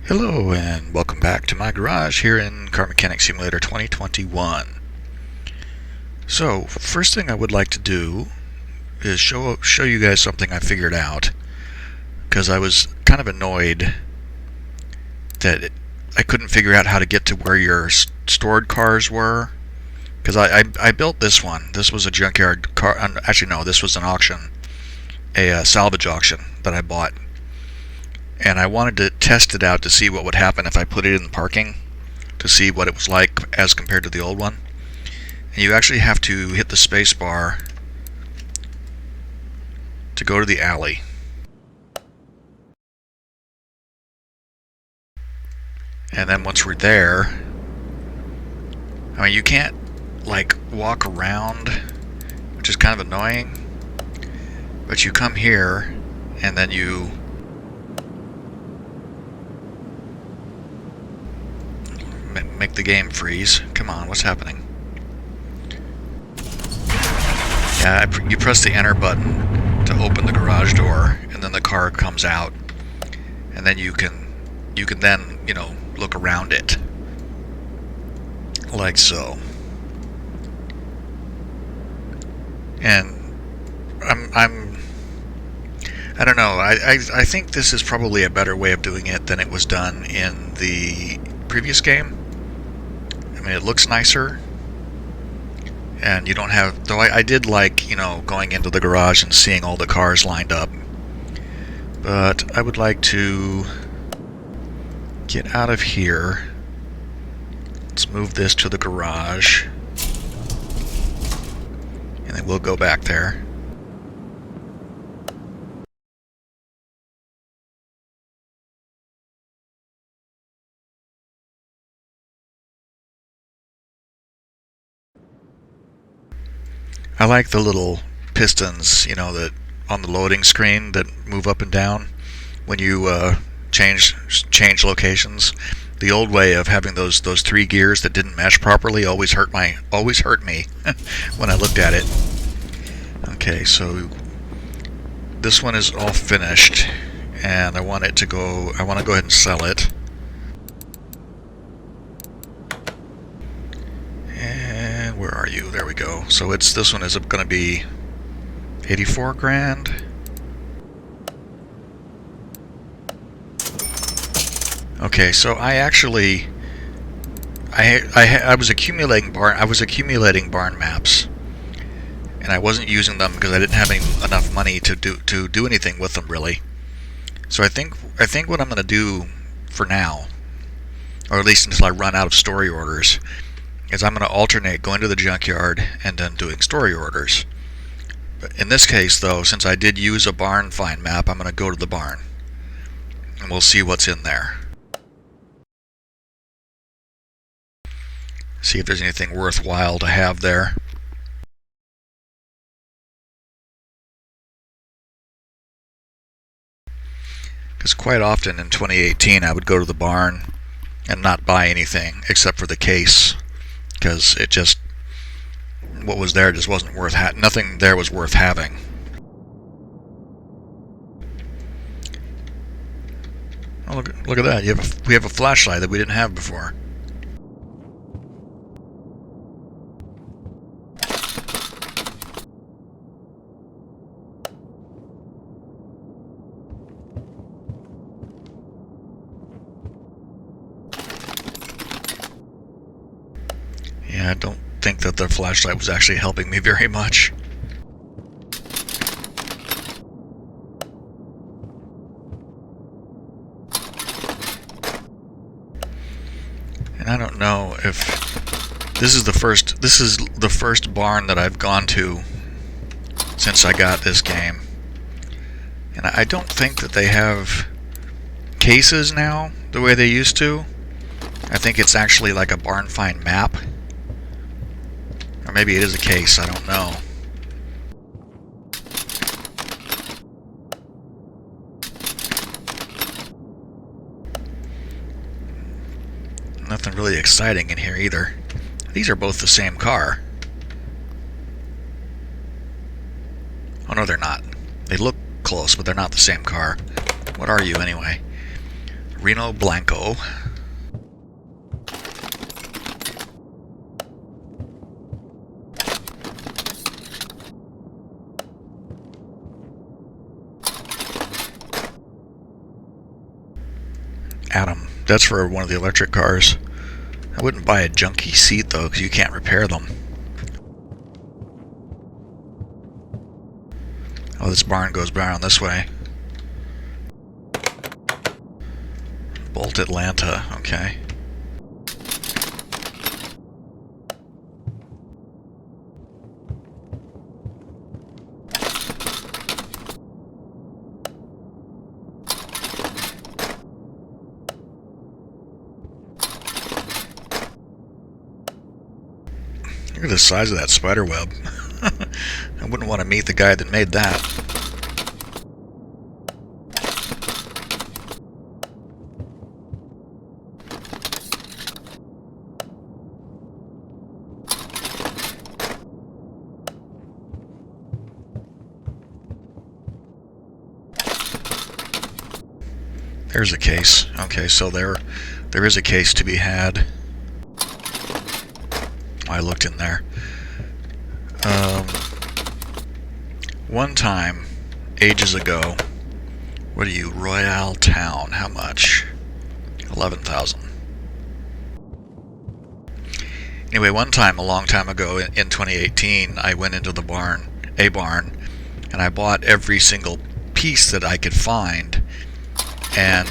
Hello and welcome back to my garage here in Car Mechanic Simulator 2021. So, first thing I would like to do is show you guys something I figured out, because I was kind of annoyed that I couldn't figure out how to get to where your stored cars were. Because I built this one. This was a junkyard car. Actually, no, this was an auction, a salvage auction that I bought. And I wanted to test it out to see what would happen if I put it in the parking, to see what it was like as compared to the old one. And you actually have to hit the space bar to go to the alley. And then once we're there, I mean, you can't like walk around, which is kind of annoying, but you come here and then you make the game freeze. Come on, what's happening? Yeah, you press the enter button to open the garage door, and then the car comes out, and then you can then, you know, look around it like so. And I don't know. I think this is probably a better way of doing it than it was done in the previous game. I mean, it looks nicer, and you don't have, though I did like, you know, going into the garage and seeing all the cars lined up. But I would like to get out of here. Let's move this to the garage, and then we'll go back there. I like the little pistons, you know, that on the loading screen that move up and down when you change locations. The old way of having those three gears that didn't mesh properly always hurt me when I looked at it. Okay, so this one is all finished, and I want to go ahead and sell it. And where are you? There we go. So this one is going to be 84 grand. Okay, so I was accumulating barn maps, and I wasn't using them because I didn't have enough money to do anything with them really. So I think what I'm going to do for now, or at least until I run out of story orders, is I'm going to alternate going to the junkyard and then doing story orders. But in this case, though, since I did use a barn find map, I'm going to go to the barn, and we'll see what's in there. See if there's anything worthwhile to have there. Because quite often in 2018 I would go to the barn and not buy anything except for the case, because it just, what was there just wasn't worth nothing there was worth having. Oh, look at that. We have a flashlight that we didn't have before. Yeah, I don't think that the flashlight was actually helping me very much. And I don't know if this is the first barn that I've gone to since I got this game. And I don't think that they have cases now the way they used to. I think it's actually like a barn find map. Or maybe it is a case, I don't know. Nothing really exciting in here either. These are both the same car. Oh no, they're not. They look close, but they're not the same car. What are you anyway? Reno Blanco. Atom. That's for one of the electric cars. I wouldn't buy a junky seat though, because you can't repair them. Oh, this barn goes around this way. Bolt Atlanta, okay. Look at the size of that spider web. I wouldn't want to meet the guy that made that. There's a case. Okay, so there is a case to be had. I looked in there. One time, ages ago, what are you, Royale Town? How much? 11,000. Anyway, one time, a long time ago, in 2018, I went into the barn, and I bought every single piece that I could find, and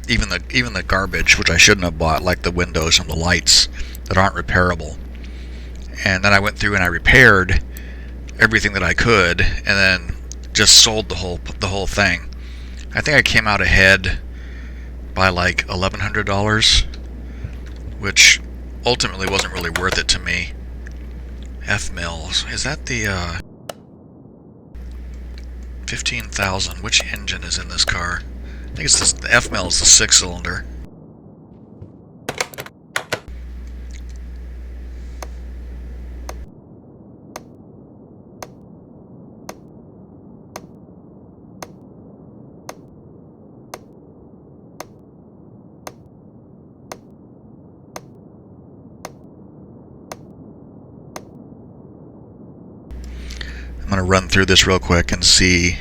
even the garbage, which I shouldn't have bought, like the windows and the lights that aren't repairable. And then I went through and I repaired everything that I could, and then just sold the whole thing. I think I came out ahead by like $1,100, which ultimately wasn't really worth it to me. F Mills, is that the 15,000? Which engine is in this car? I think it's the F Mills, the 6-cylinder. I'm going to run through this real quick and see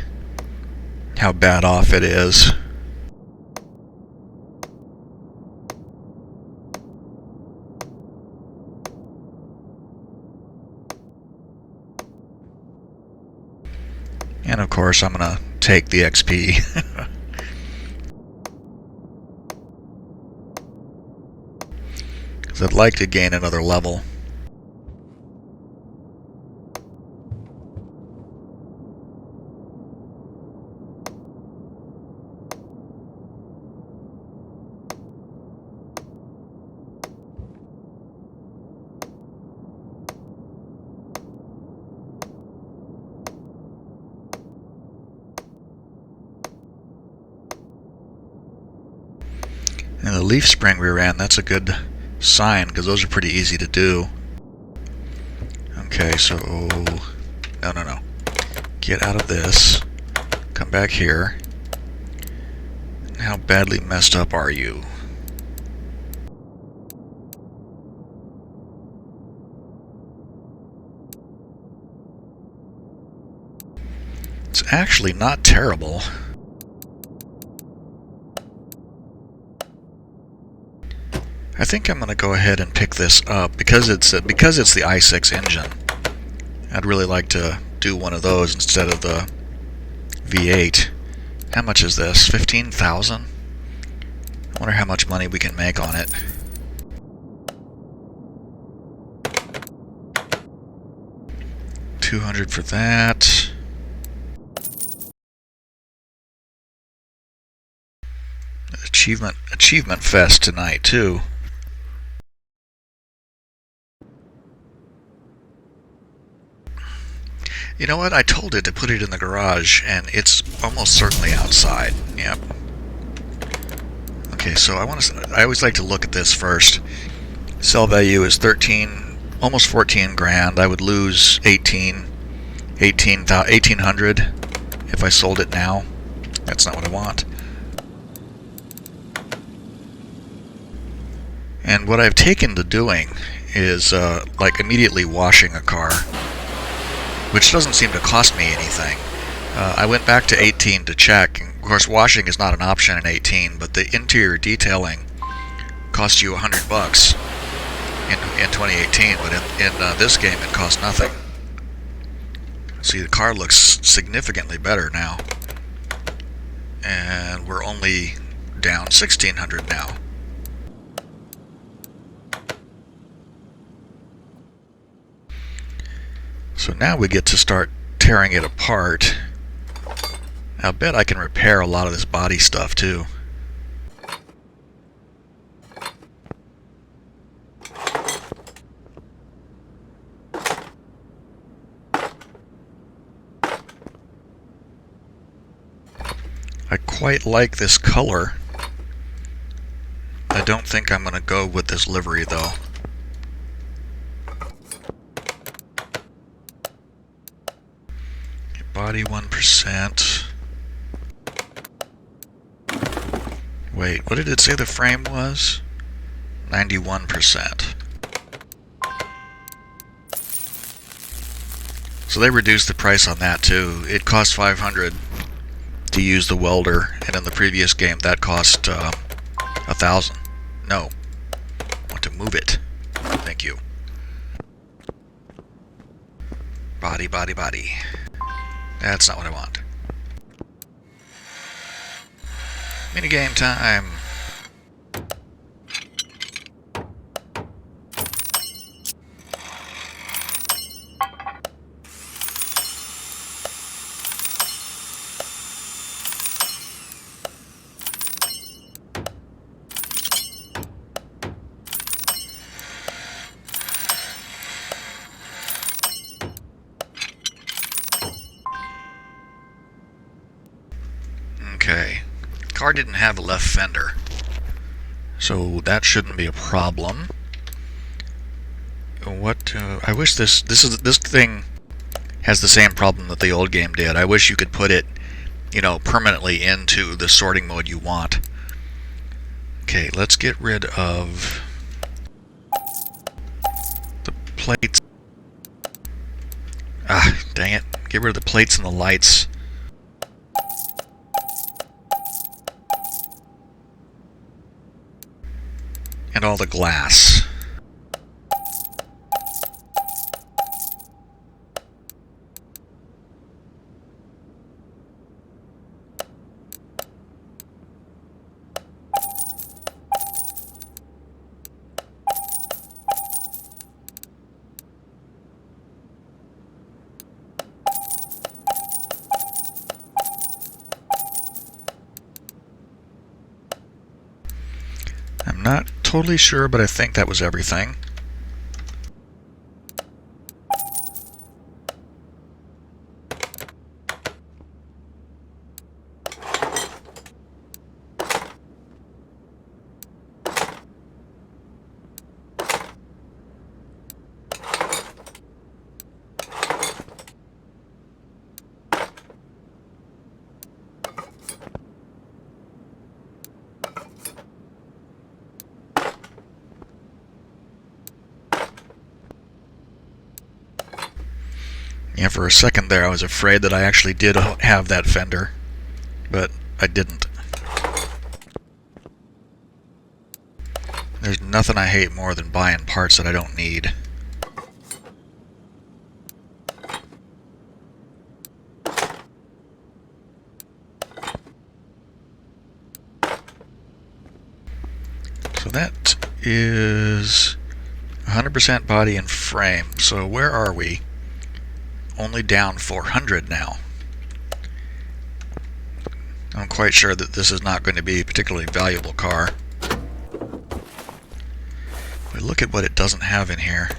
how bad off it is. And of course I'm going to take the XP. Because I'd like to gain another level. And the leaf spring rear end, that's a good sign, because those are pretty easy to do. Okay, so no. Get out of this. Come back here. How badly messed up are you? It's actually not terrible. I think I'm going to go ahead and pick this up because it's the i6 engine. I'd really like to do one of those instead of the V8. How much is this? 15,000? I wonder how much money we can make on it. $200 for that. Achievement Fest tonight too. You know what? I told it to put it in the garage, and it's almost certainly outside. Yep. Okay, so I always like to look at this first. Sell value is 13, almost 14 grand. I would lose 1800 if I sold it now. That's not what I want. And what I've taken to doing is like immediately washing a car, which doesn't seem to cost me anything. I went back to 18 to check. Of course, washing is not an option in 18, but the interior detailing costs you $100 in 2018, but in this game it costs nothing. See, the car looks significantly better now, and we're only down 1,600 now. So now we get to start tearing it apart. I'll bet I can repair a lot of this body stuff too. I quite like this color. I don't think I'm going to go with this livery though. Body 1%. Wait, what did it say the frame was? 91%. So they reduced the price on that too. It cost $500 to use the welder, and in the previous game that cost $1,000. No, I want to move it. Thank you. Body, body, body. That's not what I want. Minigame time. Okay, car didn't have a left fender, so that shouldn't be a problem. What? I wish this thing has the same problem that the old game did. I wish you could put it, you know, permanently into the sorting mode you want. Okay, let's get rid of the plates. Ah, dang it! Get rid of the plates and the lights. And all the glass. I'm not totally sure, but I think that was everything. Yeah, for a second there I was afraid that I actually did have that fender, but I didn't. There's nothing I hate more than buying parts that I don't need. So that is 100% body and frame. So where are we? Only down 400 now. I'm quite sure that this is not going to be a particularly valuable car. But look at what it doesn't have in here.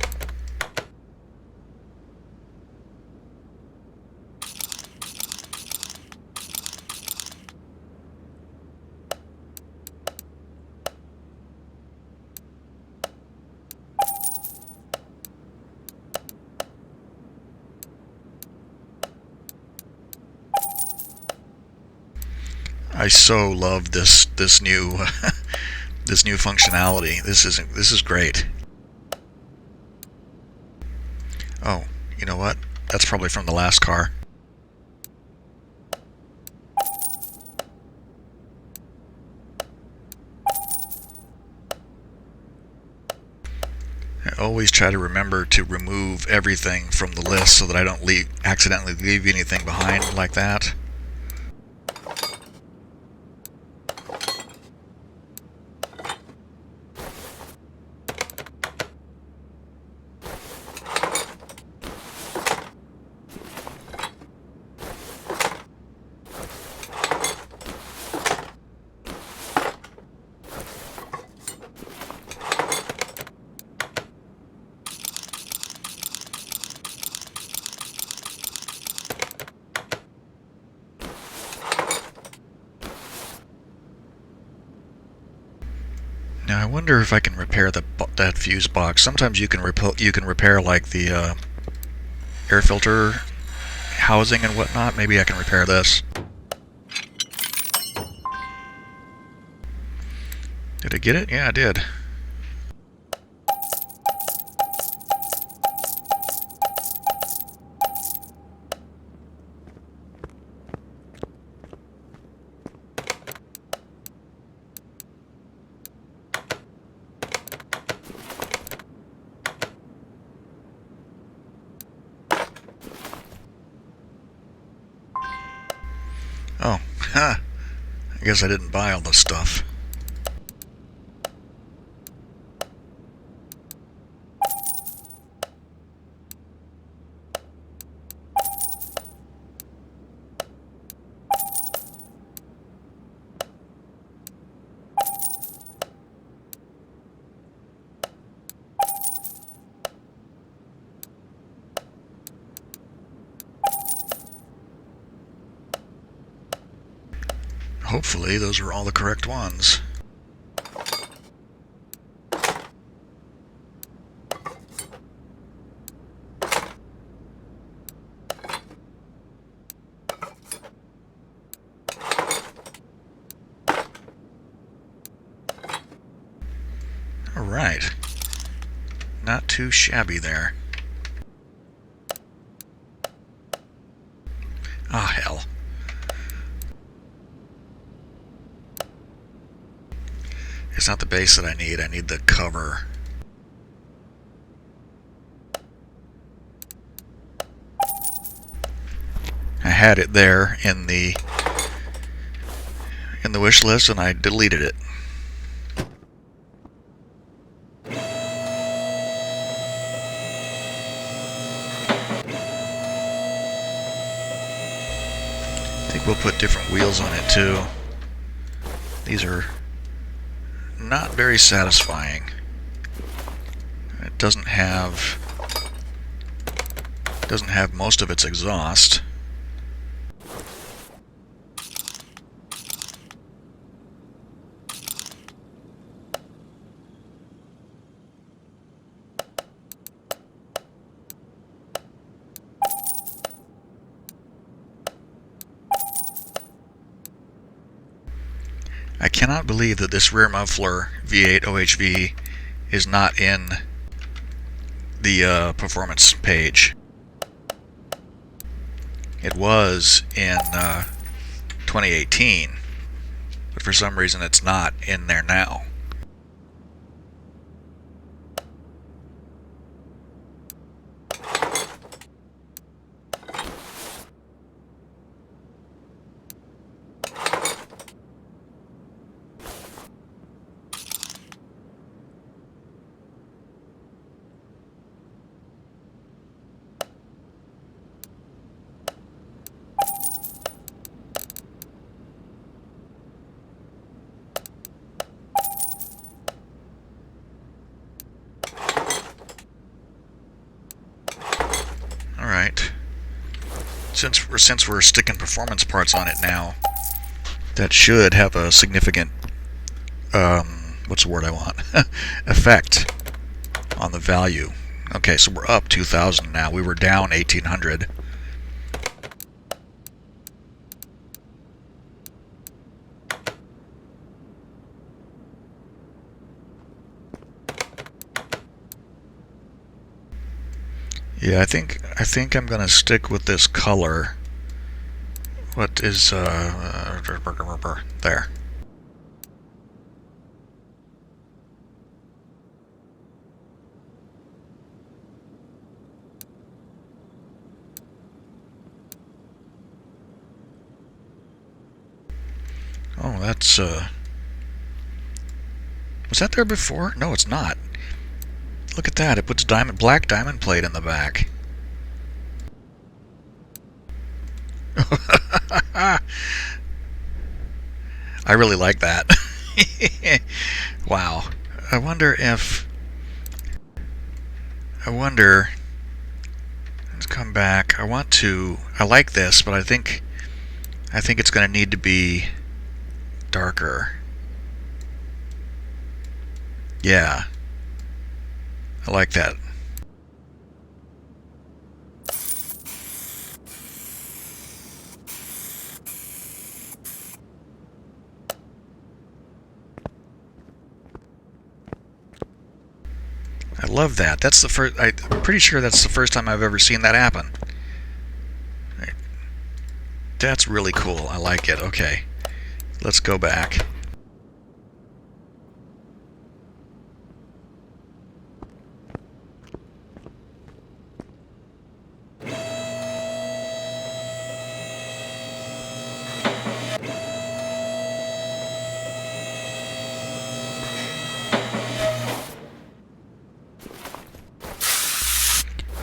I so love this new this new functionality. This is great. Oh, you know what? That's probably from the last car. I always try to remember to remove everything from the list so that I don't accidentally leave anything behind like that. Now I wonder if I can repair that fuse box. Sometimes you can repair like the air filter housing and whatnot. Maybe I can repair this. Did I get it? Yeah, I did. Oh, huh. I guess I didn't buy all this stuff. Hopefully those are all the correct ones. Alright. Not too shabby there. Ah, hell. It's not the base that I need the cover. I had it there in the wish list and I deleted it. I think we'll put different wheels on it too. These are not very satisfying. It doesn't have most of its exhaust. I cannot believe that this rear muffler V8 OHV is not in the performance page. It was in 2018, but for some reason it's not in there now. Alright. Since we're sticking performance parts on it now, that should have a significant, what's the word I want? effect on the value. Okay, so we're up 2,000 now. We were down 1,800. Yeah, I think I'm gonna stick with this color. What is there? Oh, that's was that there before? No, it's not. Look at that. It puts black diamond plate in the back. I really like that. Wow. I wonder if I wonder let's come back. I like this, but I think it's going to need to be darker. Yeah. I like that. I love that. That's the first. I'm pretty sure that's the first time I've ever seen that happen. That's really cool. I like it. Okay, let's go back.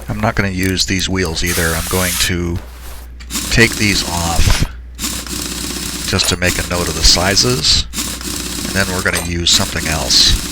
I'm not going to use these wheels either. I'm going to take these off just to make a note of the sizes, and then we're going to use something else.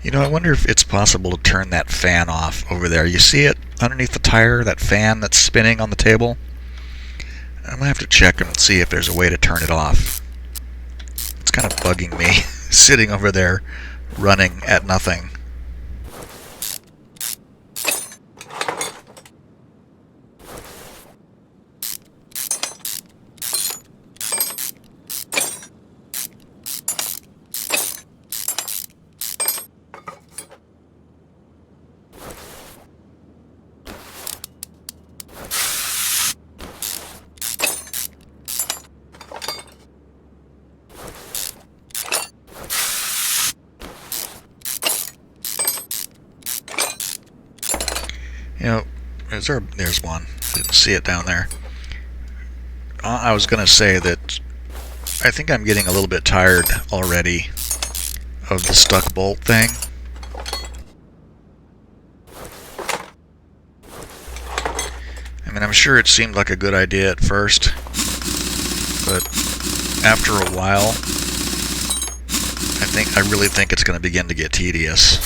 You know, I wonder if it's possible to turn that fan off over there. You see it underneath the tire, that fan that's spinning on the table? I'm going to have to check and see if there's a way to turn it off. It's kind of bugging me, sitting over there, running at nothing. You know, there's one. Didn't see it down there. I was going to say that I think I'm getting a little bit tired already of the stuck bolt thing. I mean, I'm sure it seemed like a good idea at first, but after a while, I really think it's going to begin to get tedious.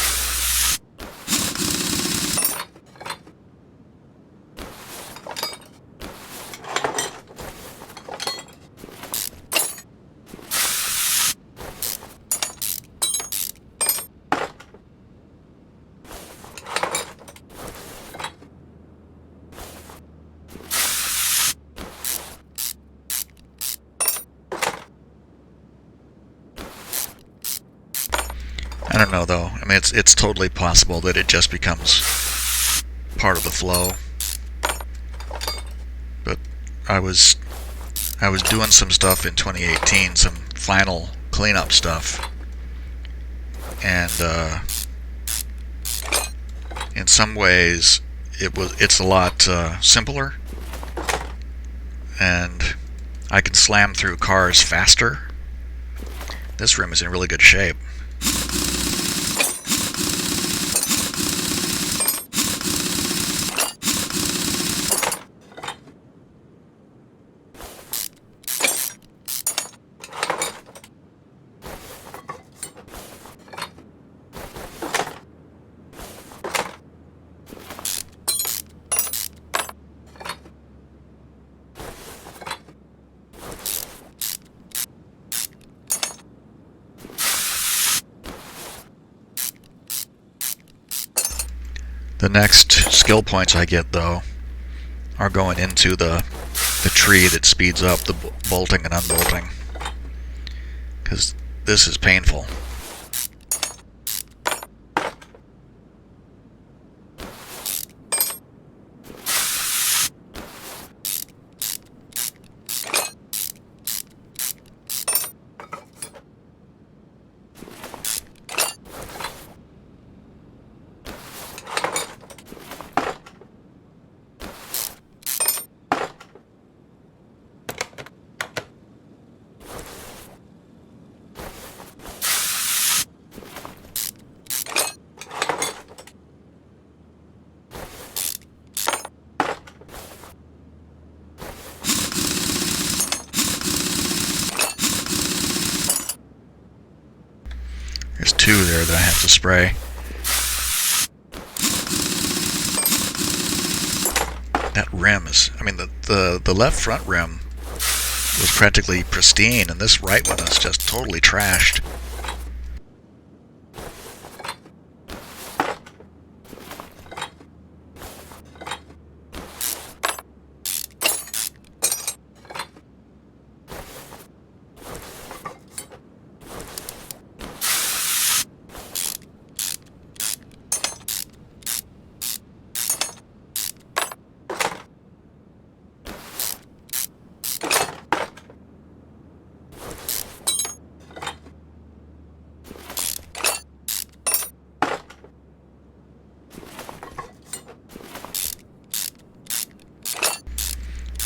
I don't know though. I mean, it's totally possible that it just becomes part of the flow. But I was doing some stuff in 2018, some final cleanup stuff, and in some ways it's a lot simpler, and I can slam through cars faster. This room is in really good shape. The next skill points I get, though, are going into the tree that speeds up the bolting and unbolting, because this is painful. There's two there that I have to spray. That rim is, I mean, the left front rim was practically pristine, and this right one is just totally trashed.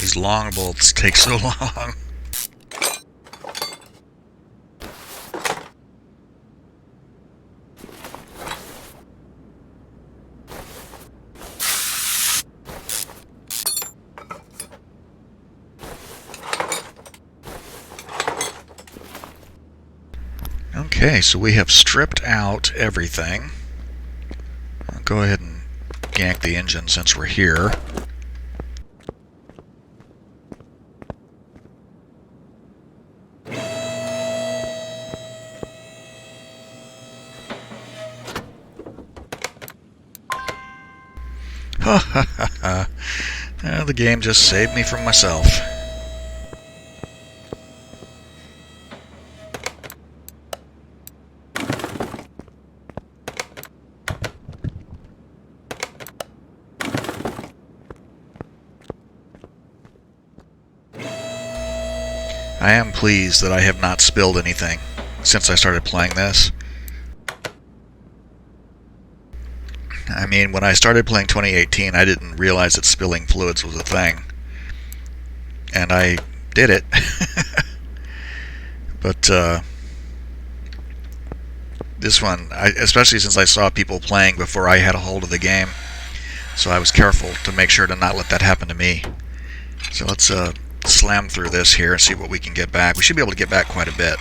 These long bolts take so long. Okay, so we have stripped out everything. I'll go ahead and yank the engine since we're here. Ha ha ha ha. The game just saved me from myself. I am pleased that I have not spilled anything since I started playing this. I mean, when I started playing 2018, I didn't realize that spilling fluids was a thing. And I did it. But this one, especially since I saw people playing before I had a hold of the game, so I was careful to make sure to not let that happen to me. So let's slam through this here and see what we can get back. We should be able to get back quite a bit.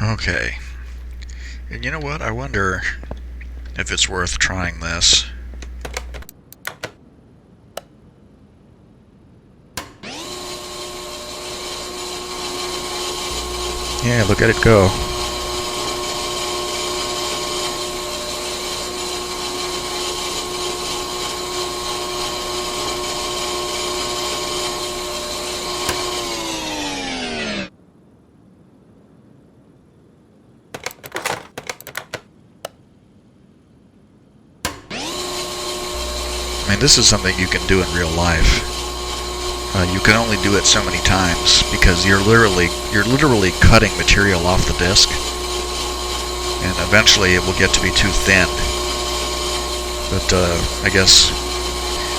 Okay. And you know what? I wonder if it's worth trying this. Yeah, look at it go. I mean, this is something you can do in real life. You can only do it so many times because you're literally cutting material off the disc, and eventually it will get to be too thin. But I guess,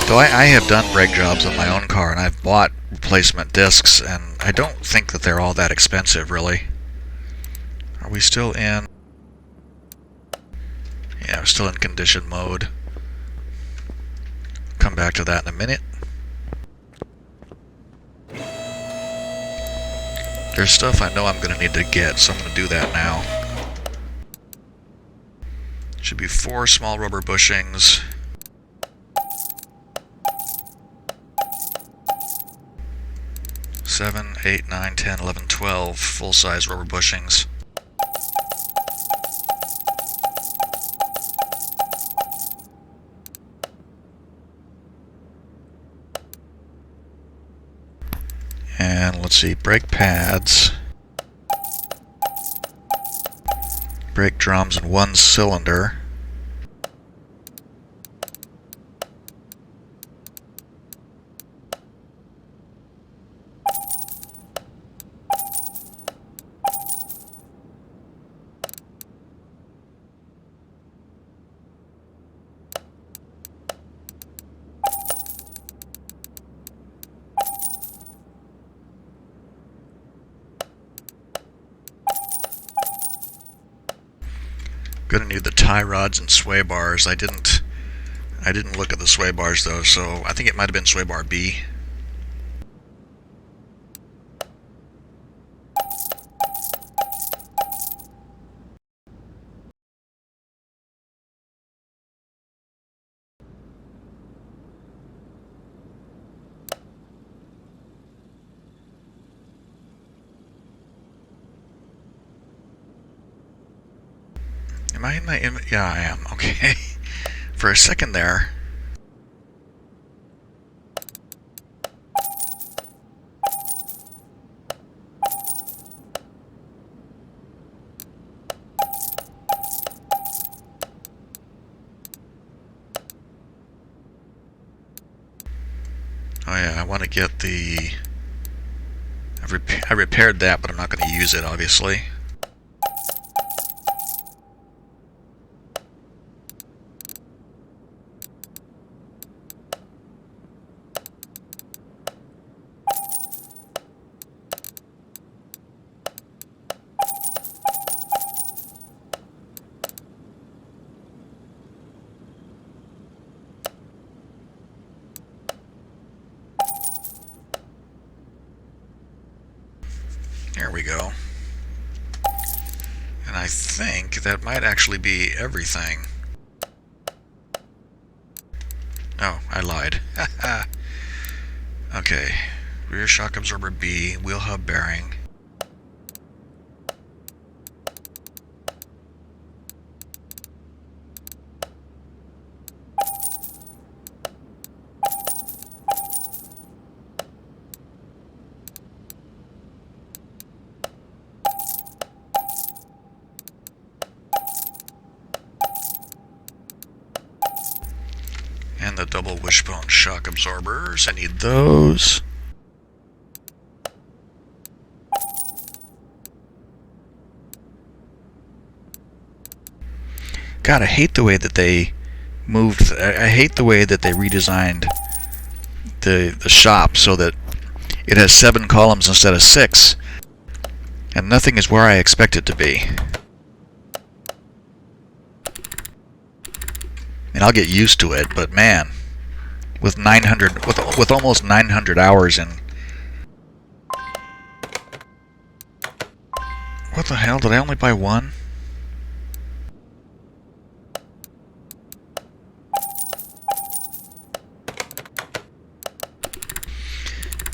though I have done brake jobs on my own car, and I've bought replacement discs, and I don't think that they're all that expensive, really. Are we still in? Yeah, we're still in condition mode. Come back to that in a minute. There's stuff I know I'm going to need to get, so I'm going to do that now. Should be 4 small rubber bushings. Seven, 8, 9, 10, 11, 12 full-size rubber bushings. And let's see, brake pads, brake drums in 1 cylinder, gonna need the tie rods and sway bars. I didn't look at the sway bars though, so I think it might have been sway bar B. Am I in my image? Yeah, I am. Okay. For a second there. Oh yeah, I want to get the... I repaired that, but I'm not going to use it, obviously. There we go. And I think that might actually be everything. Oh, I lied. Okay. Rear shock absorber B, wheel hub bearing. And the double wishbone shock absorbers. I need those. God, I hate the way that they moved. I hate the way that they redesigned the shop so that it has 7 columns instead of 6. And nothing is where I expect it to be. And I'll get used to it, but man, with almost 900 hours in, What the hell? Did I only buy one?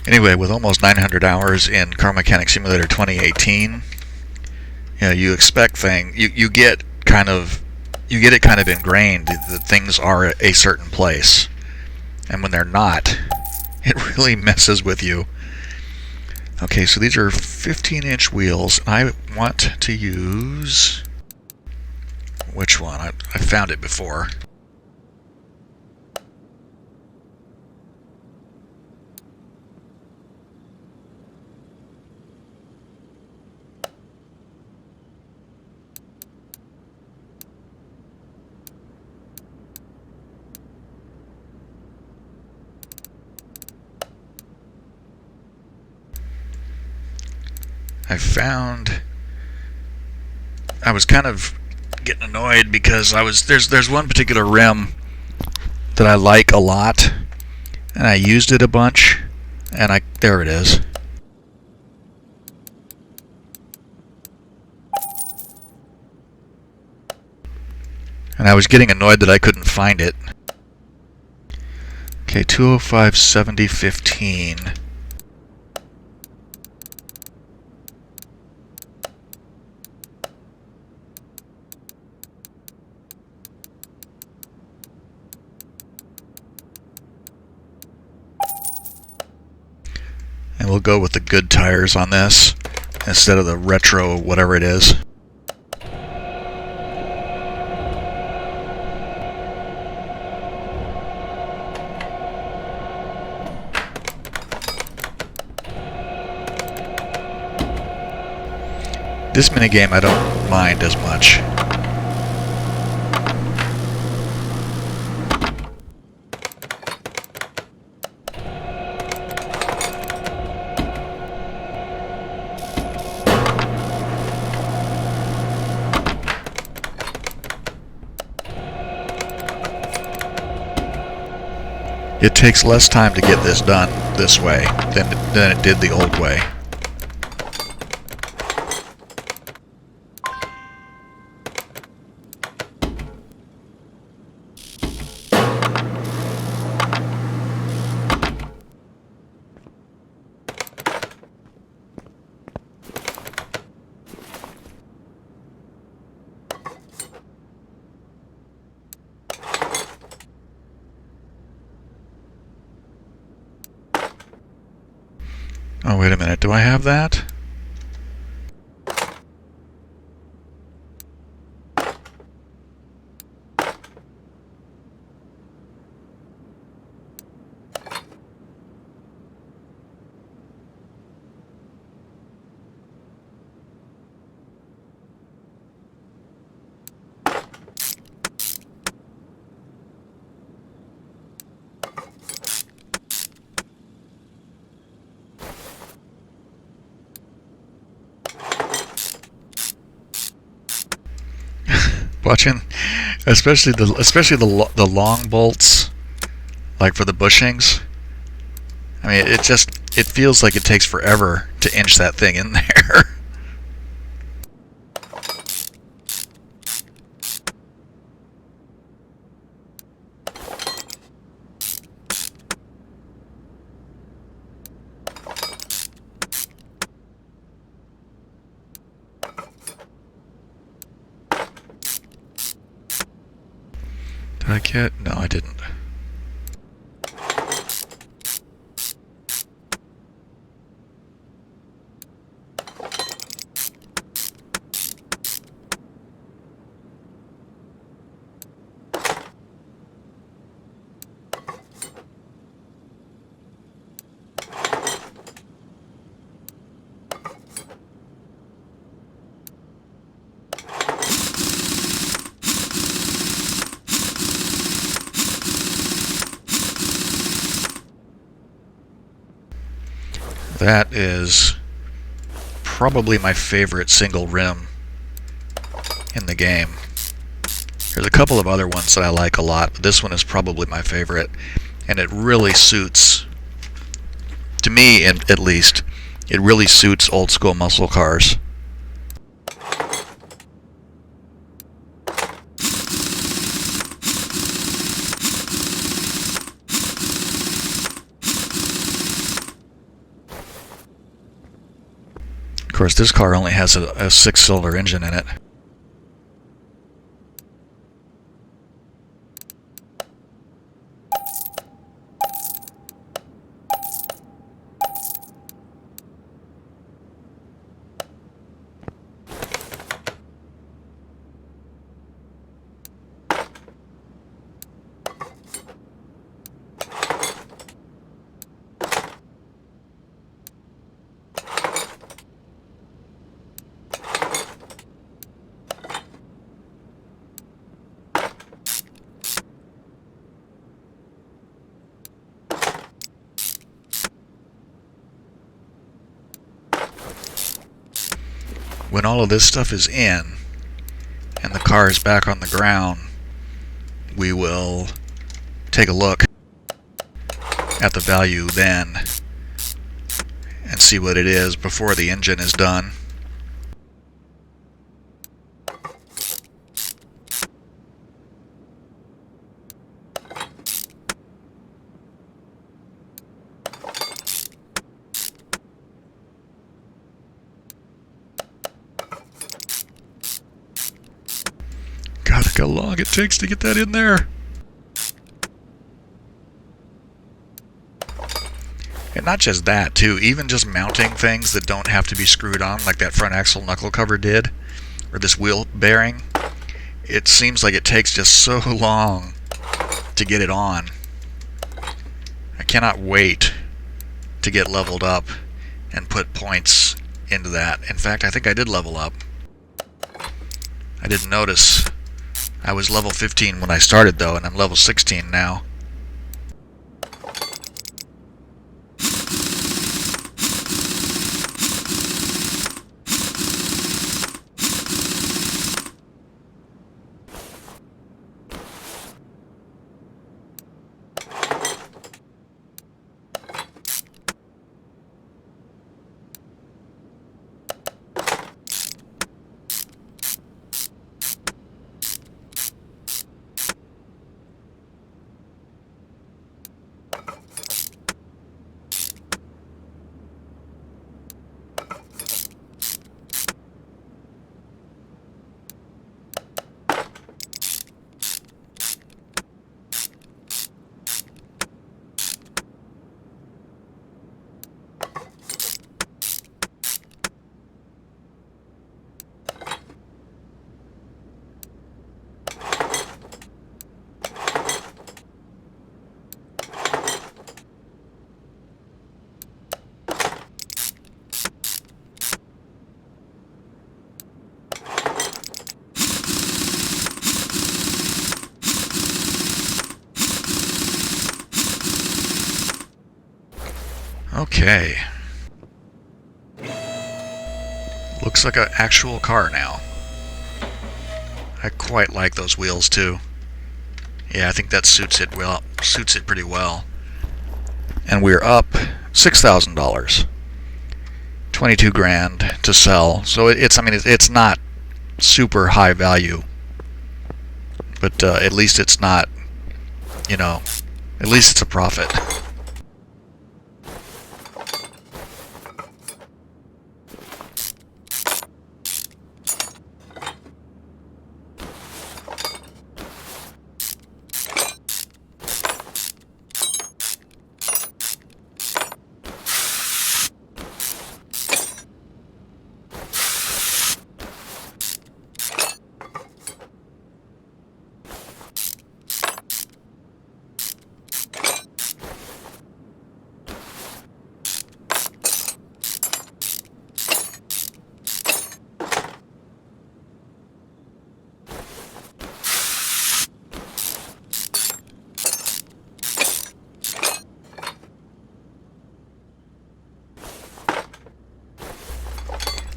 Anyway, with almost 900 hours in Car Mechanic Simulator 2018, you expect you get it kind of ingrained that things are a certain place, and when they're not, it really messes with you. Okay, so these are 15-inch wheels. I want to use which one? I found it before. I was kind of getting annoyed because there's one particular rim that I like a lot, and I used it a bunch, and there it is. And I was getting annoyed that I couldn't find it. Okay, 205 70 15. And we'll go with the good tires on this instead of the retro whatever it is. This minigame I don't mind as much. It takes less time to get this done this way than it did the old way. Oh, wait a minute. Do I have that? Watching, especially the long bolts, like for the bushings. I mean, it feels like it takes forever to inch that thing in there. Did I get? No, I didn't. That is probably my favorite single rim in the game. There's a couple of other ones that I like a lot, but this one is probably my favorite, and it really suits, to me at least, it really suits old school muscle cars. course, this car only has a 6-cylinder engine in it. When all of this stuff is in and the car is back on the ground, we will take a look at the value then and see what it is before the engine is done. God, look how long it takes to get that in there. And not just that, too. Even just mounting things that don't have to be screwed on, like that front axle knuckle cover did, or this wheel bearing, it seems like it takes just so long to get it on. I cannot wait to get leveled up and put points into that. In fact, I think I did level up. I didn't notice. I was level 15 when I started, though, and I'm level 16 now. Okay. Looks like an actual car now. I quite like those wheels too. Yeah, I think that suits it well. Suits it pretty well. And we're up $6,000. 22 grand to sell. So it's not super high value, but at least it's not, at least it's a profit.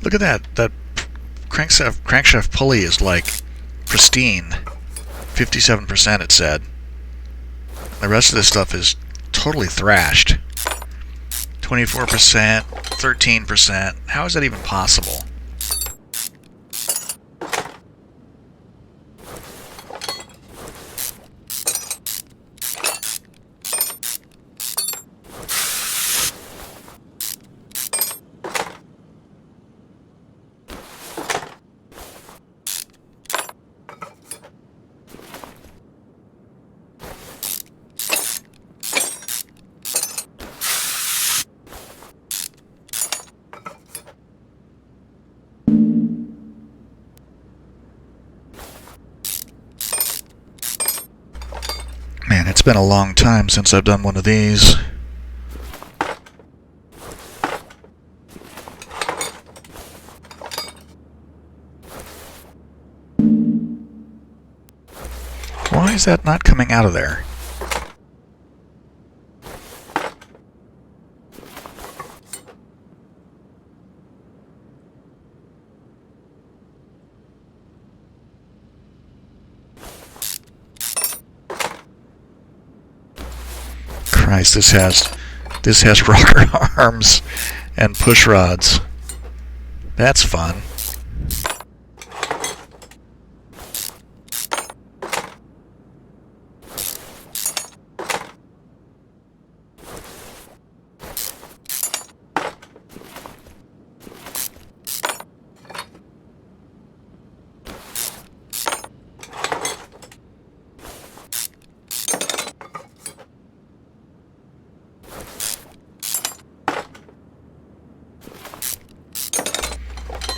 Look at that. That crankshaft pulley is like pristine. 57% it said. The rest of this stuff is totally thrashed. 24%, 13%. How is that even possible? been a long time since I've done one of these. Why is that not coming out of there? Christ, this has rocker arms and push rods. That's fun.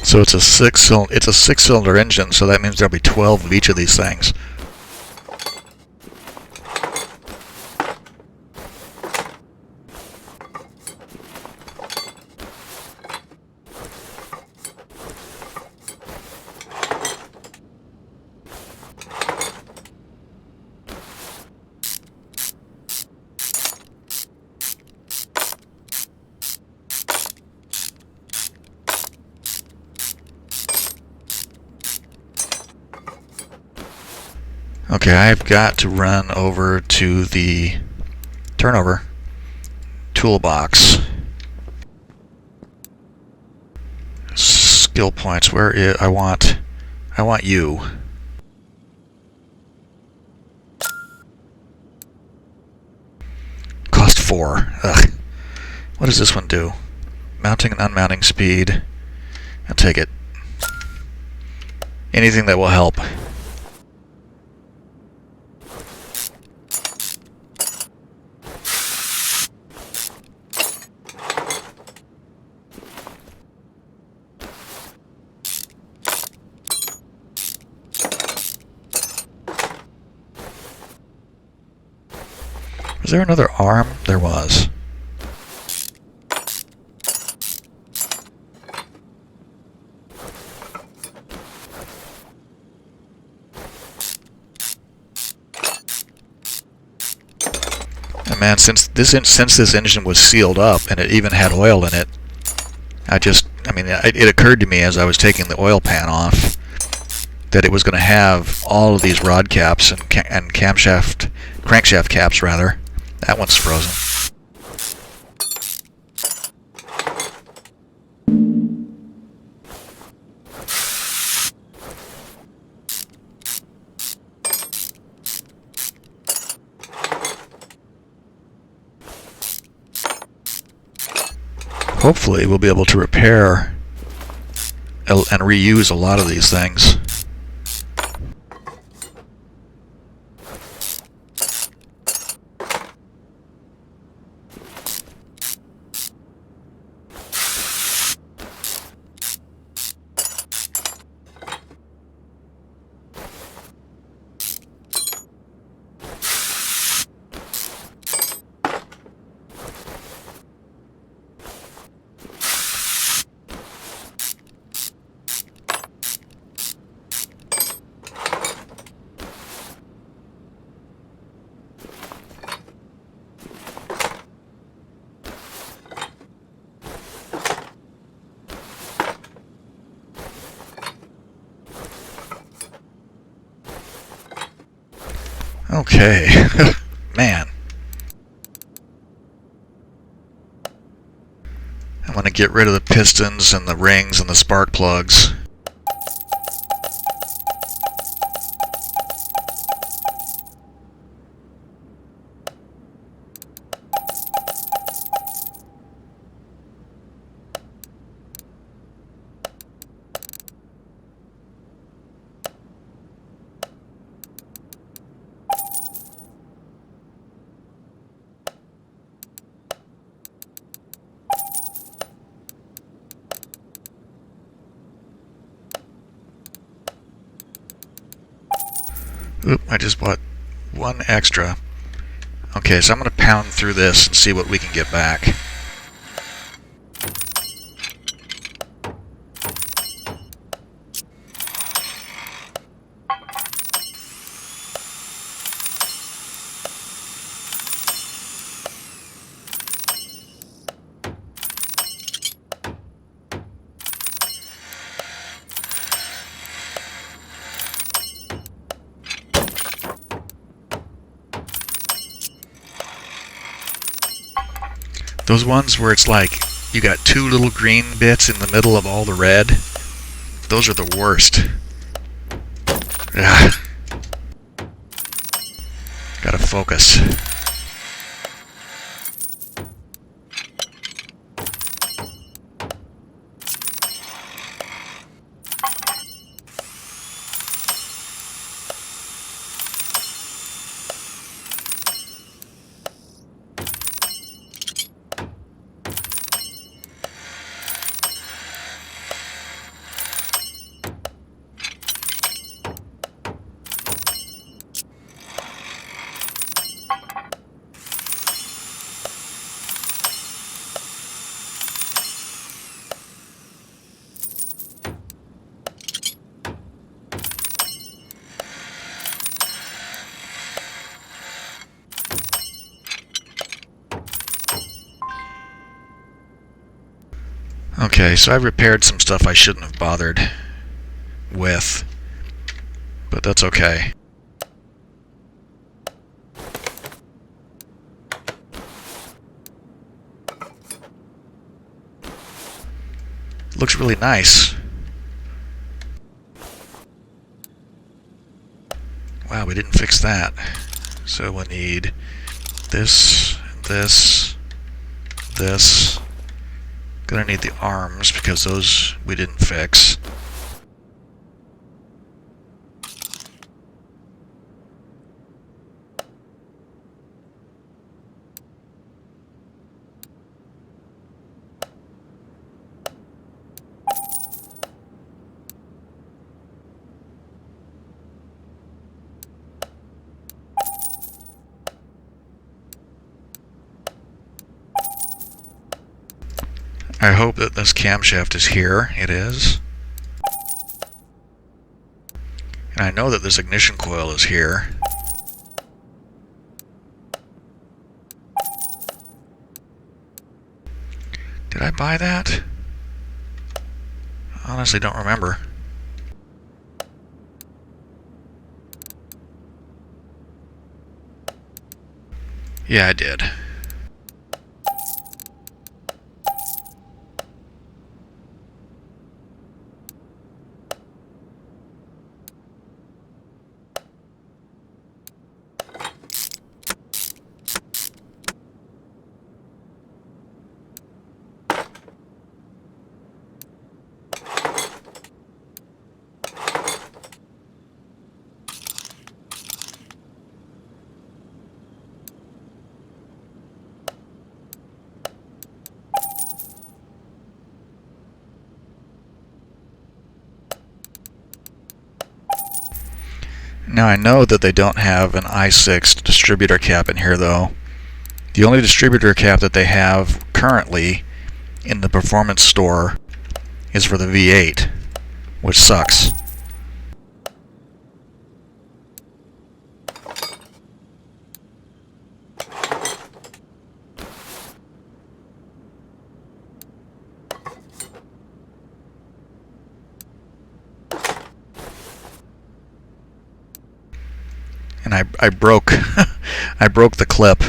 So it's a six-cylinder engine, so that means there'll be 12 of each of these things. Okay, I've got to run over to the turnover toolbox. Skill points. Where is I want you. Cost 4. Ugh. What does this one do? Mounting and unmounting speed. I'll take it. Anything that will help. Was there another arm? There was. And man, since this engine was sealed up and it even had oil in it, it occurred to me as I was taking the oil pan off that it was going to have all of these rod caps and crankshaft caps rather. That one's frozen. Hopefully we'll be able to repair and reuse a lot of these things. Okay, man. I'm going to get rid of the pistons and the rings and the spark plugs. Oop, I just bought one extra. Okay, so I'm going to pound through this and see what we can get back. Those ones where it's like you got two little green bits in the middle of all the red, those are the worst. Ugh. Gotta focus. Okay, so I repaired some stuff I shouldn't have bothered with, but that's okay. Looks really nice. Wow, we didn't fix that. So we'll need this, this, this. Gonna need the arms because those we didn't fix. I hope that this camshaft is here. It is. And I know that this ignition coil is here. Did I buy that? I honestly don't remember. Yeah, I did. Now I know that they don't have an i6 distributor cap in here though. The only distributor cap that they have currently in the performance store is for the V8, which sucks. And I broke I broke the clip.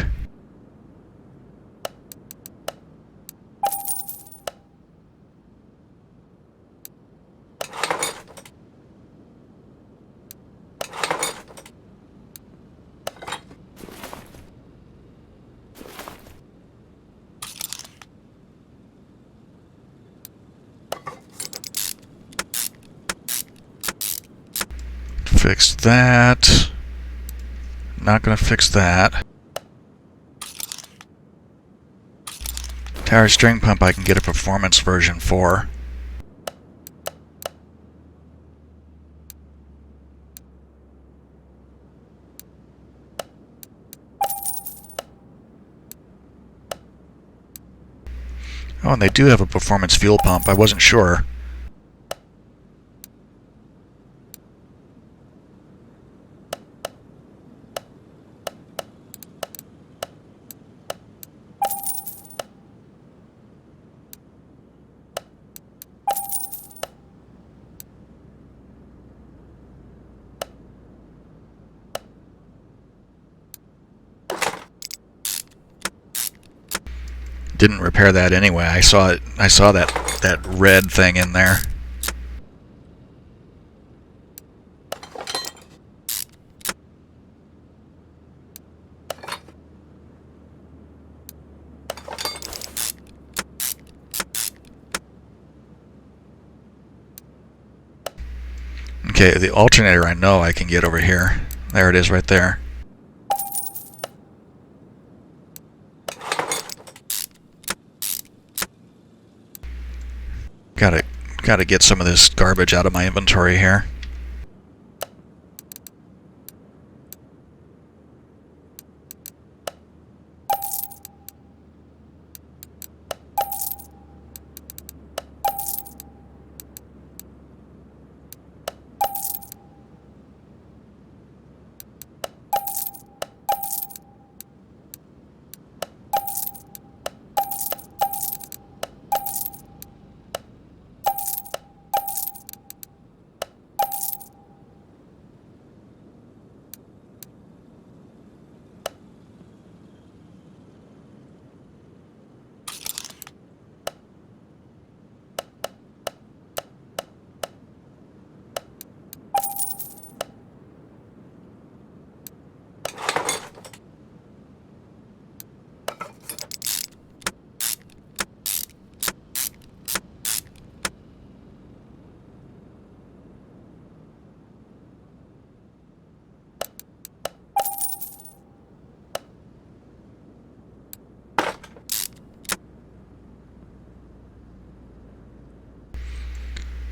Fixed that. Not gonna fix that. Tower string pump I can get a performance version for. Oh, and they do have a performance fuel pump. I wasn't sure. Didn't repair that anyway. I saw it. I saw that red thing in there. Okay, the alternator I know I can get over here. There it is right there. Gotta get some of this garbage out of my inventory here.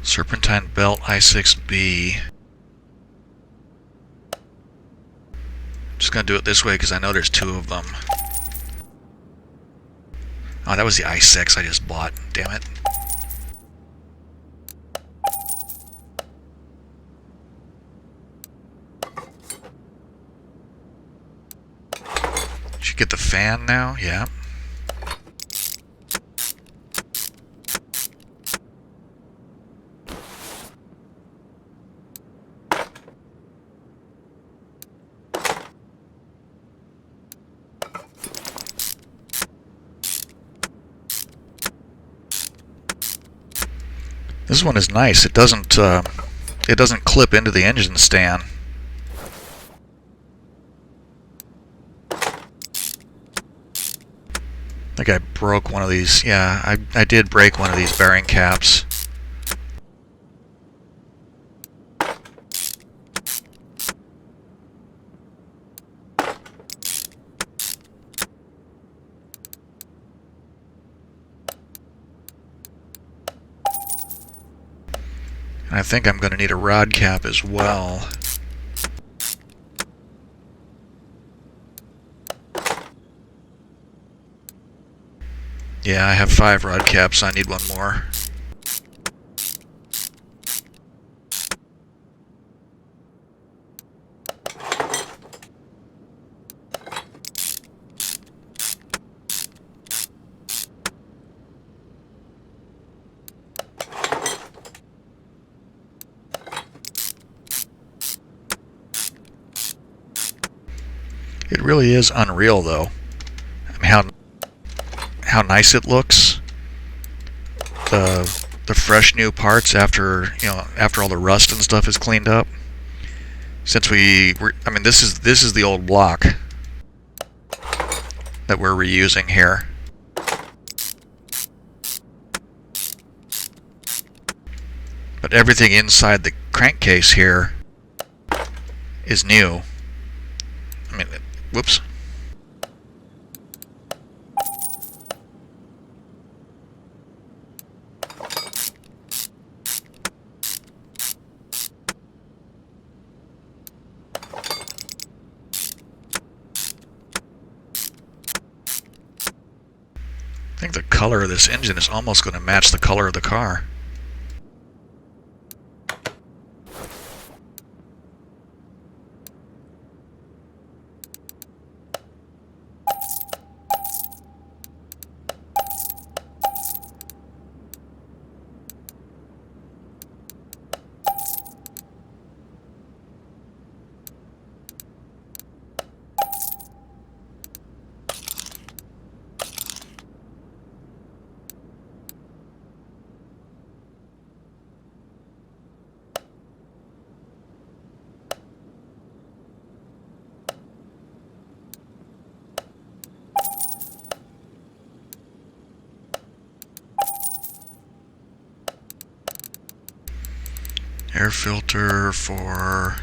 Serpentine belt I6B. Just gonna do it this way because I know there's two of them. Oh, that was the i6 I just bought. Damn it. Should get the fan now? Yeah. This one is nice. It doesn't clip into the engine stand. I think I broke one of these. Yeah, I did break one of these bearing caps. I think I'm going to need a rod cap as well. Yeah, I have 5 rod caps. I need one more. It really is unreal, though. I mean, how nice it looks. The fresh new parts after all the rust and stuff is cleaned up. Since I mean, this is the old block that we're reusing here. But everything inside the crankcase here is new. I mean, whoops. I think the color of this engine is almost going to match the color of the car. Air filter for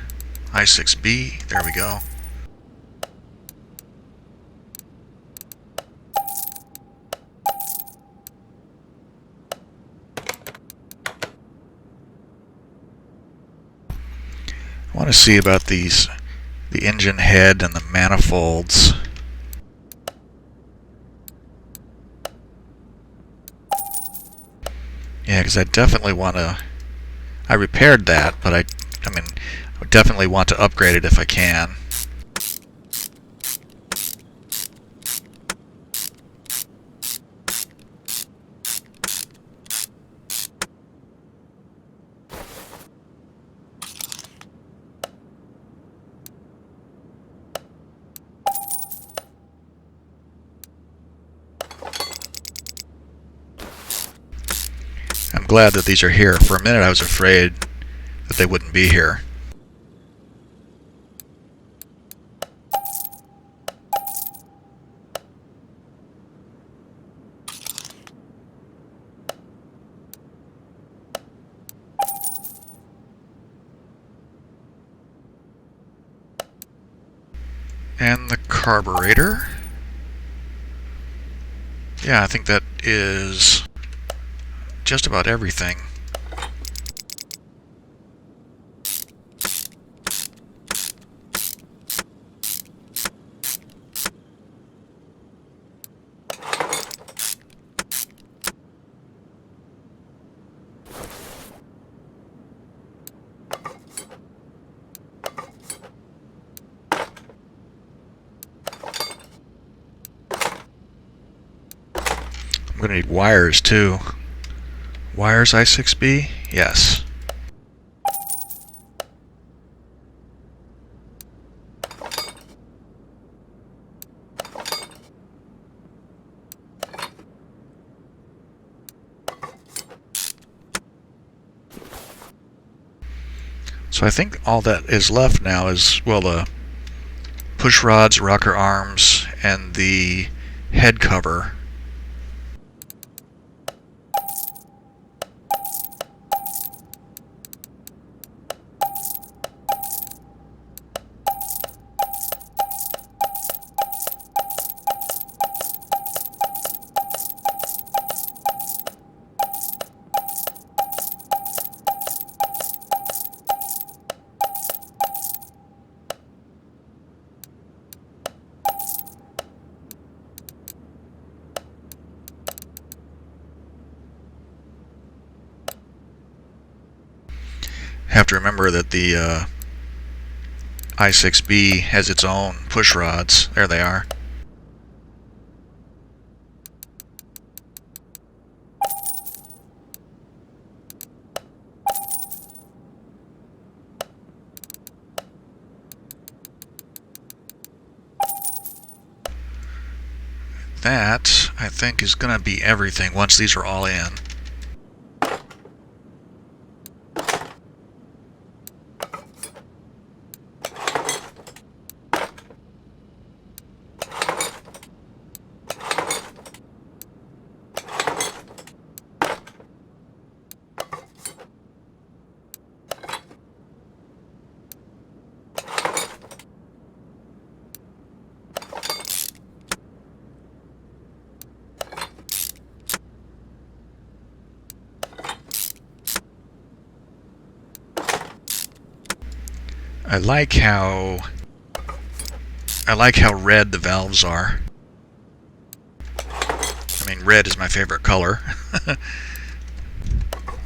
i6B, there we go. I want to see about the engine head and the manifolds. Yeah, because I definitely want to... I repaired that, but I mean, I would definitely want to upgrade it if I can. I'm glad that these are here. For a minute I was afraid that they wouldn't be here. And the carburetor. Yeah, I think that is just about everything. I'm going to need wires too. Wires i6B? Yes. So I think all that is left now is, well, the push rods, rocker arms, and the head cover. Have to remember that the i6B has its own push rods. There they are. That, I think, is going to be everything once these are all in. I like how red the valves are. I mean, red is my favorite color.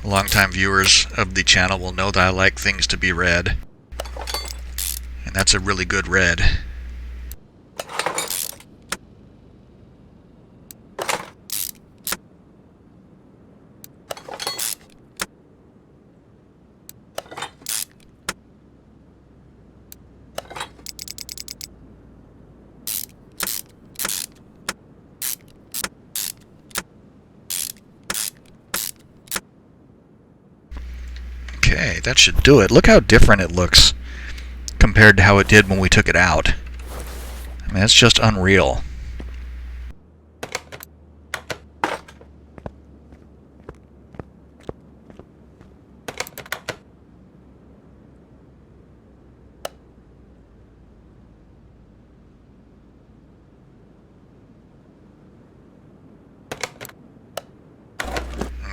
Longtime viewers of the channel will know that I like things to be red. And that's a really good red. Okay, that should do it. Look how different it looks compared to how it did when we took it out. I mean, it's just unreal.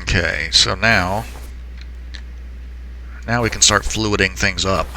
Okay, so now we can start fluiding things up.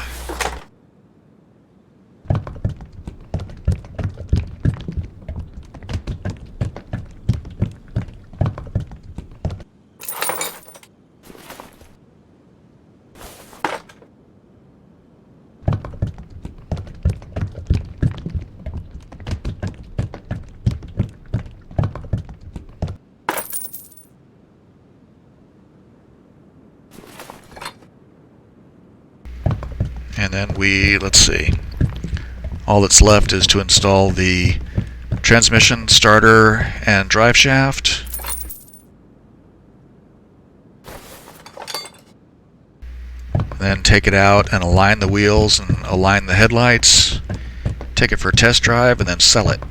And then let's see, all that's left is to install the transmission, starter, and drive shaft. Then take it out and align the wheels and align the headlights. Take it for a test drive and then sell it.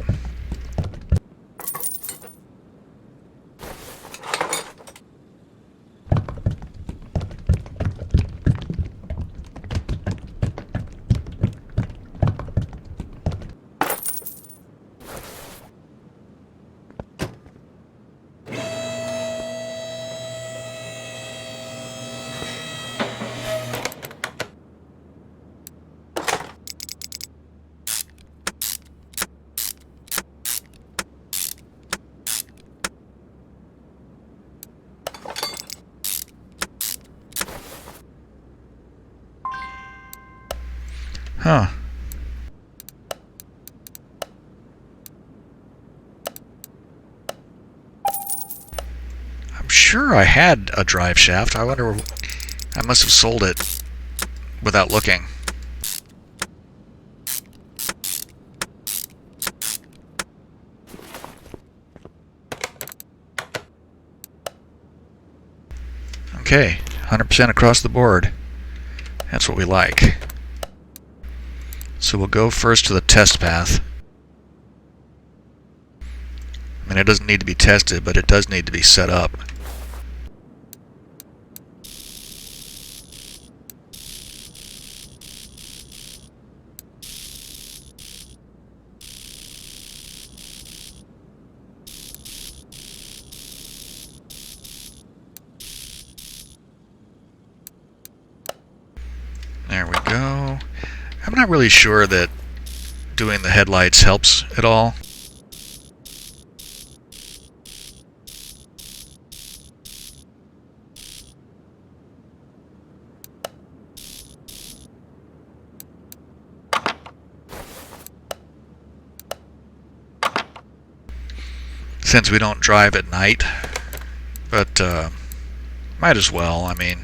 Huh. I'm sure I had a drive shaft. I wonder, I must have sold it without looking. Okay, 100% across the board. That's what we like. So we'll go first to the test path. I mean, it doesn't need to be tested, but it does need to be set up. There we go. I'm not really sure that doing the headlights helps at all. Since we don't drive at night, but might as well. I mean,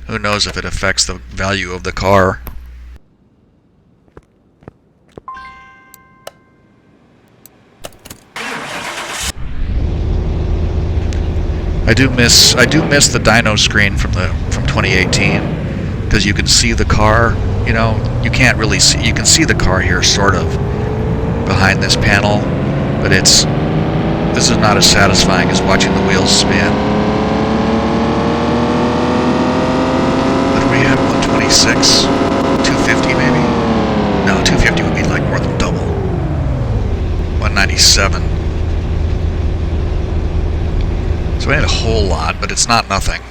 who knows if it affects the value of the car. I do miss the dyno screen from 2018, because you can see the car. You know, you can't really see. You can see the car here, sort of, behind this panel, but this is not as satisfying as watching the wheels spin. What do we have? 126, 250 maybe? No, 250 would be like more than double. 197. So we need a whole lot, but it's not nothing.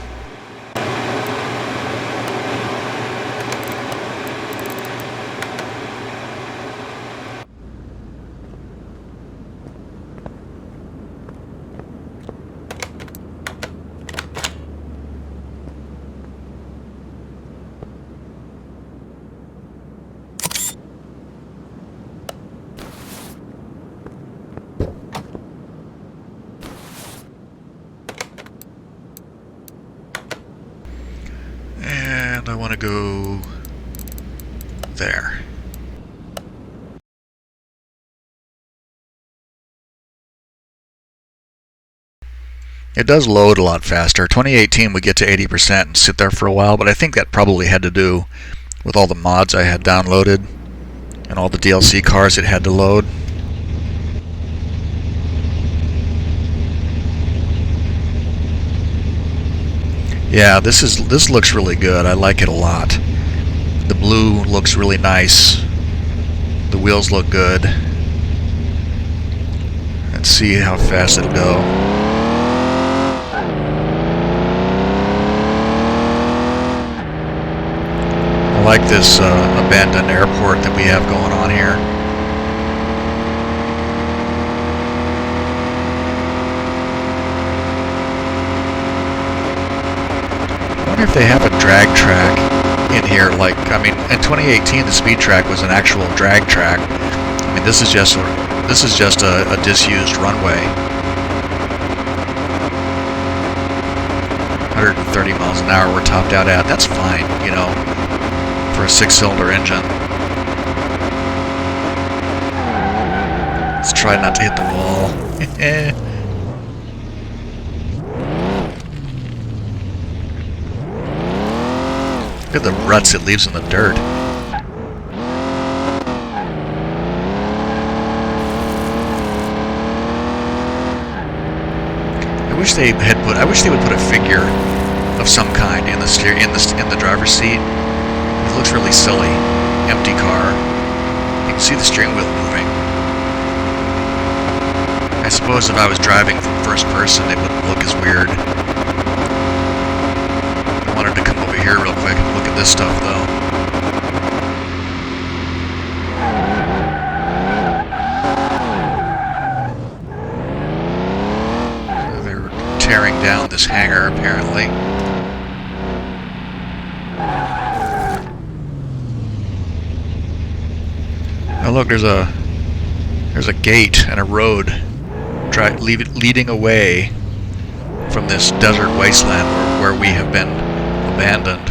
And I want to go there. It does load a lot faster. 2018 we get to 80% and sit there for a while, but I think that probably had to do with all the mods I had downloaded and all the DLC cars it had to load. Yeah, this looks really good. I like it a lot. The blue looks really nice. The wheels look good. Let's see how fast it'll go. I like this abandoned airport that we have going on here. I wonder if they have a drag track in here. Like, I mean, in 2018 the speed track was an actual drag track. I mean, this is just a disused runway. 130 miles an hour we're topped out at. That's fine, you know, for a 6-cylinder engine. Let's try not to hit the wall. Look at the ruts it leaves in the dirt. I wish they would put a figure of some kind in the driver's seat. It looks really silly. Empty car. You can see the steering wheel moving. I suppose if I was driving from first person, it wouldn't look as weird. I wanted to come over here real quick and look at this stuff, though. They're tearing down this hangar, apparently. Oh, look, there's a gate and a road leading away from this desert wasteland where we have been abandoned.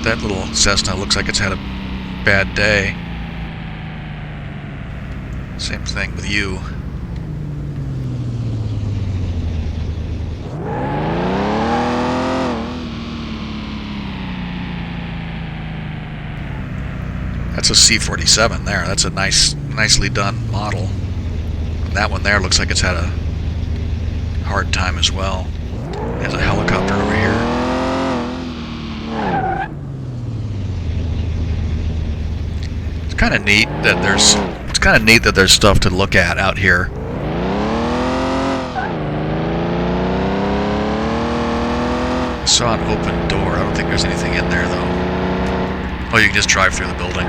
That little Cessna looks like it's had a bad day. Same thing with you. That's a C-47 there. That's a nicely done model. And that one there looks like it's had a hard time as well. There's a helicopter over here. It's kind of neat that there's stuff to look at out here. I saw an open door. I don't think there's anything in there though. Oh, you can just drive through the building.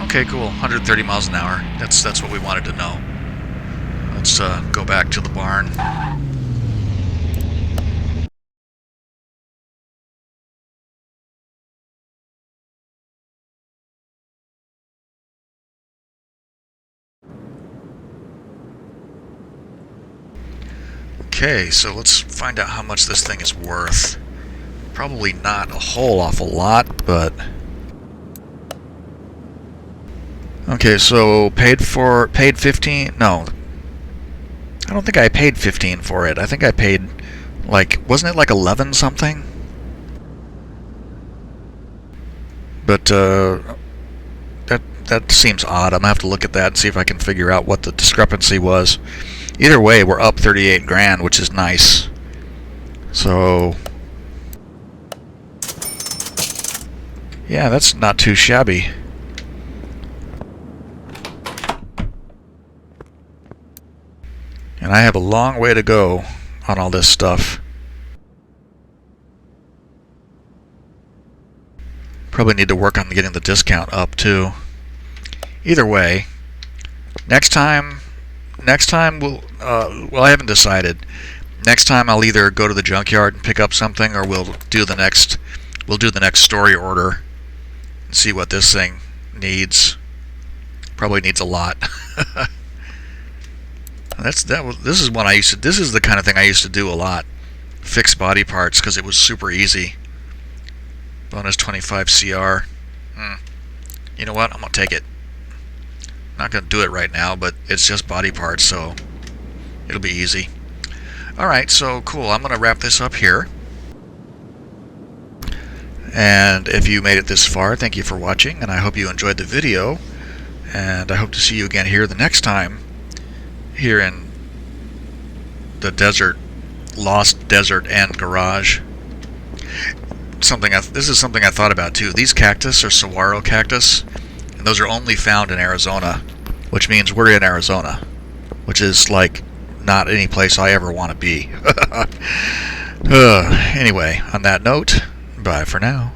Okay, cool. 130 miles an hour. That's what we wanted to know. Let's go back to the barn. Okay, so let's find out how much this thing is worth. Probably not a whole awful lot, but... Okay, so paid 15? No. I don't think I paid 15 for it. I think I paid, like, wasn't it like 11 something? But, that seems odd. I'm gonna have to look at that and see if I can figure out what the discrepancy was. Either way, we're up 38 grand, which is nice. So... yeah, that's not too shabby. And I have a long way to go on all this stuff. Probably need to work on getting the discount up too. Either way, next time we'll well, I haven't decided. Next time I'll either go to the junkyard and pick up something, or we'll do the next story order and see what this thing needs. Probably needs a lot. This is one I used to. This is the kind of thing I used to do a lot. Fix body parts because it was super easy. Bonus 25 CR. You know what? I'm gonna take it. Not gonna do it right now, but it's just body parts, so it'll be easy. Alright, so cool. I'm gonna wrap this up here. And if you made it this far, thank you for watching, and I hope you enjoyed the video. And I hope to see you again here the next time, here in the desert, lost desert end garage. This is something I thought about too. These cactus are saguaro cactus, and those are only found in Arizona, which means we're in Arizona, which is like not any place I ever want to be. Anyway, on that note, bye for now.